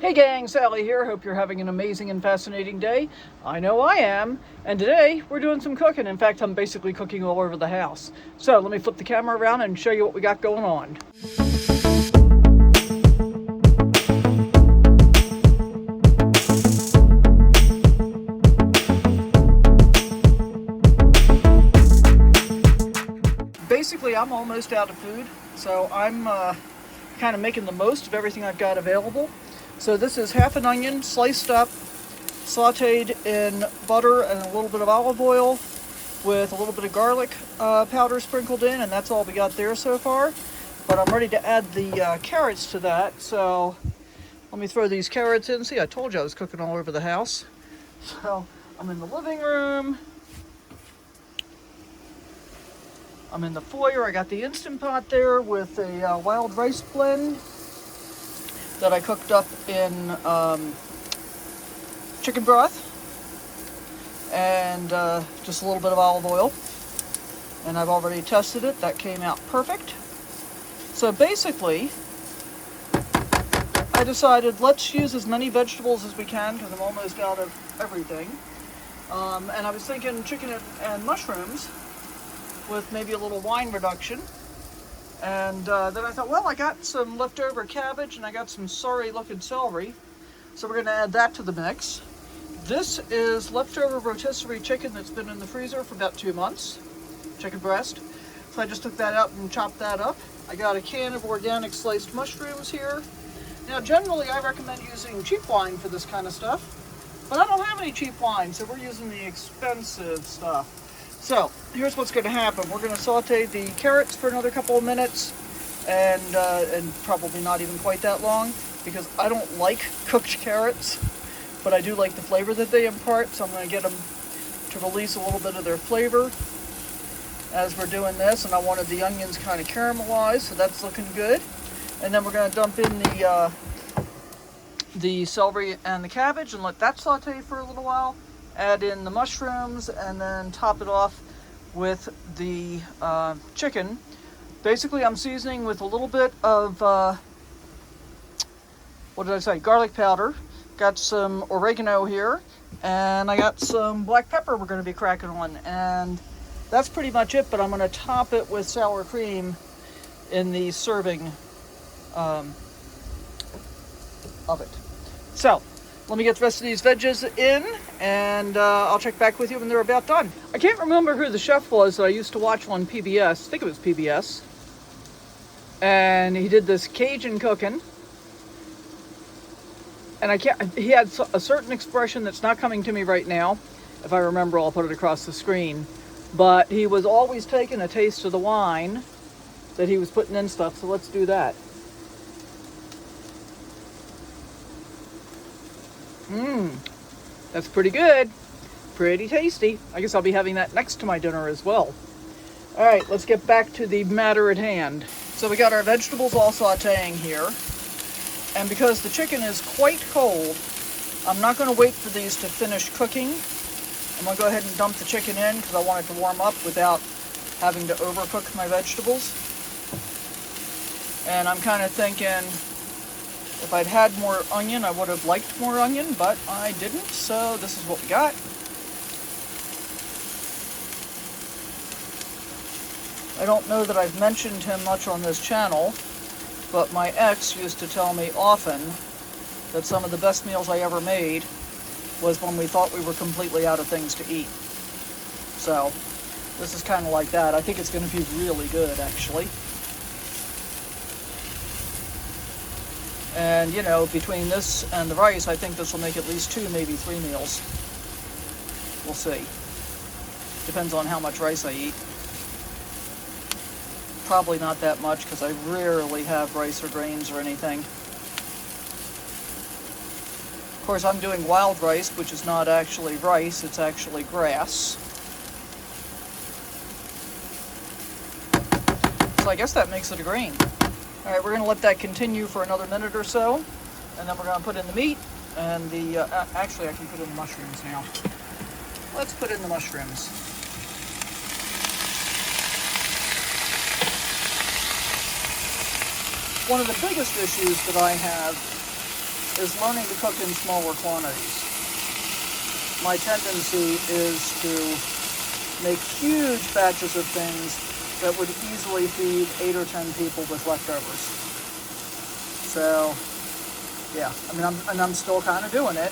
Hey gang, Sally here. Hope you're having an amazing and fascinating day. I know I am. And today we're doing some cooking. In fact, I'm basically cooking all over the house. So let me flip the camera around and show you what we got going on. Basically, I'm almost out of food, so I'm kind of making the most of everything I've got available. So this is half an onion sliced up, sauteed in butter and a little bit of olive oil with a little bit of garlic powder sprinkled in, and that's all we got there so far. But I'm ready to add the carrots to that, so let me throw these carrots in. See, I told you I was cooking all over the house. So I'm in the living room. I'm in the foyer. I got the Instant Pot there with a wild rice blend that I cooked up in chicken broth and just a little bit of olive oil. And I've already tested it. That came out perfect. So basically, I decided let's use as many vegetables as we can because I'm almost out of everything. And I was thinking chicken and mushrooms with maybe a little wine reduction. And then I thought, well, I got some leftover cabbage and I got some sorry looking celery. So we're gonna add that to the mix. This is leftover rotisserie chicken that's been in the freezer for about 2 months, chicken breast. So I just took that out and chopped that up. I got a can of organic sliced mushrooms here. Now generally I recommend using cheap wine for this kind of stuff, but I don't have any cheap wine, so we're using the expensive stuff. So here's what's going to happen. We're going to saute the carrots for another couple of minutes, and probably not even quite that long, because I don't like cooked carrots, but I do like the flavor that they impart. So I'm going to get them to release a little bit of their flavor as we're doing this. And I wanted the onions kind of caramelized, so that's looking good. And then we're going to dump in the celery and the cabbage and let that saute for a little while. Add in the mushrooms and then top it off with the chicken. Basically, I'm seasoning with a little bit of, garlic powder. Got some oregano here, and I got some black pepper we're going to be cracking on. And that's pretty much it, but I'm going to top it with sour cream in the serving of it. So, let me get the rest of these veggies in, and I'll check back with you when they're about done. I can't remember who the chef was that I used to watch on PBS. I think it was PBS. And he did this Cajun cooking. And he had a certain expression that's not coming to me right now. If I remember, I'll put it across the screen. But he was always taking a taste of the wine that he was putting in stuff, so let's do that. That's pretty good. Pretty tasty. I guess I'll be having that next to my dinner as well. All right, let's get back to the matter at hand. So we got our vegetables all sauteing here. And because the chicken is quite cold, I'm not going to wait for these to finish cooking. I'm going to go ahead and dump the chicken in because I want it to warm up without having to overcook my vegetables. And I'm kind of thinking, if I'd had more onion, I would have liked more onion, but I didn't, so this is what we got. I don't know that I've mentioned him much on this channel, but my ex used to tell me often that some of the best meals I ever made was when we thought we were completely out of things to eat. So, this is kind of like that. I think it's going to be really good, actually. And, you know, between this and the rice, I think this will make at least 2, maybe 3 meals. We'll see. Depends on how much rice I eat. Probably not that much, because I rarely have rice or grains or anything. Of course, I'm doing wild rice, which is not actually rice, it's actually grass. So I guess that makes it a grain. All right, we're going to let that continue for another minute or so, and then we're going to put in the meat and the, actually I can put in the mushrooms now. Let's put in the mushrooms. One of the biggest issues that I have is learning to cook in smaller quantities. My tendency is to make huge batches of things that would easily feed 8 or 10 people with leftovers. So, yeah, I mean, I'm still kind of doing it.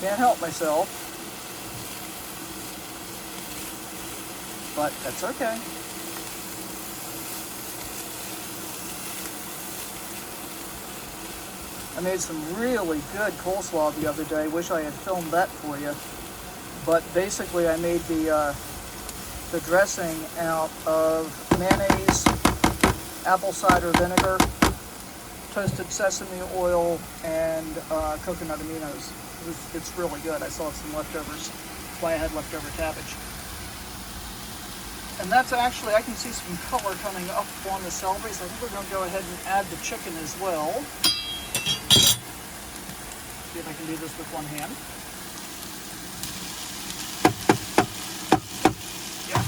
Can't help myself. But that's okay. I made some really good coleslaw the other day. Wish I had filmed that for you. But basically I made the dressing out of mayonnaise, apple cider vinegar, toasted sesame oil, and coconut aminos. It's really good. I still have some leftovers. That's why I had leftover cabbage. And that's actually, I can see some color coming up on the celery, so I think we're going to go ahead and add the chicken as well. See if I can do this with one hand. Yes.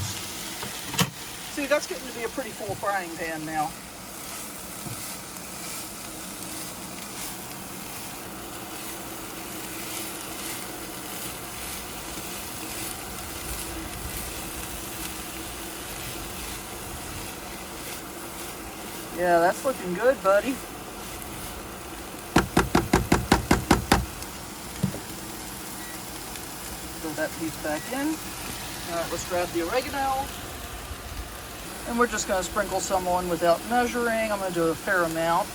See, that's getting to be a pretty full frying pan now. Yeah, that's looking good, buddy. Throw that piece back in. All right, let's grab the oregano. And we're just going to sprinkle some on without measuring. I'm going to do a fair amount.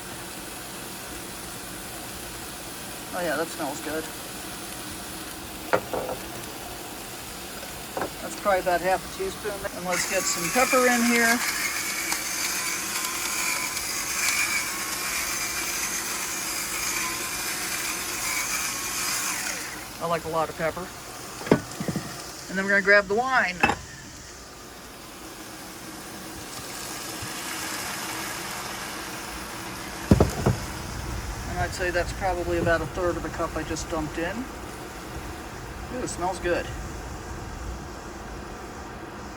Oh yeah, that smells good. That's probably about half a teaspoon. And let's get some pepper in here. I like a lot of pepper. And then we're going to grab the wine. And I'd say that's probably about 1/3 of a cup I just dumped in. Ooh, it smells good.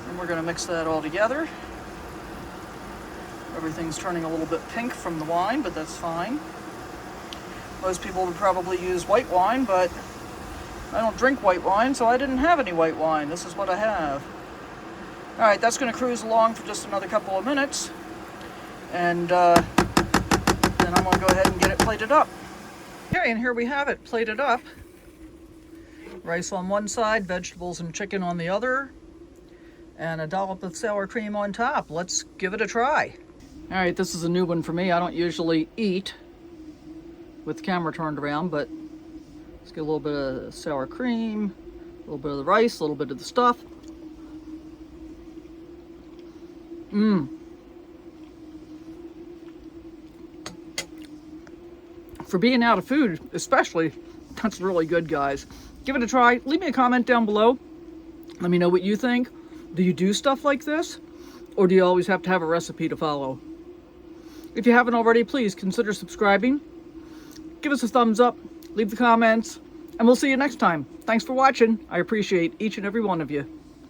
And we're going to mix that all together. Everything's turning a little bit pink from the wine, but that's fine. Most people would probably use white wine, but I don't drink white wine, so I didn't have any white wine. This is what I have. All right, that's going to cruise along for just another couple of minutes. And then I'm going to go ahead and get it plated up. Okay, and here we have it, plated up. Rice on one side, vegetables and chicken on the other, and a dollop of sour cream on top. Let's give it a try. All right, this is a new one for me. I don't usually eat with the camera turned around, but let's get a little bit of sour cream, a little bit of the rice, a little bit of the stuff. For being out of food, especially, that's really good, guys. Give it a try. Leave me a comment down below. Let me know what you think. Do you do stuff like this? Or do you always have to have a recipe to follow? If you haven't already, please consider subscribing. Give us a thumbs up. Leave the comments. And we'll see you next time. Thanks for watching. I appreciate each and every one of you.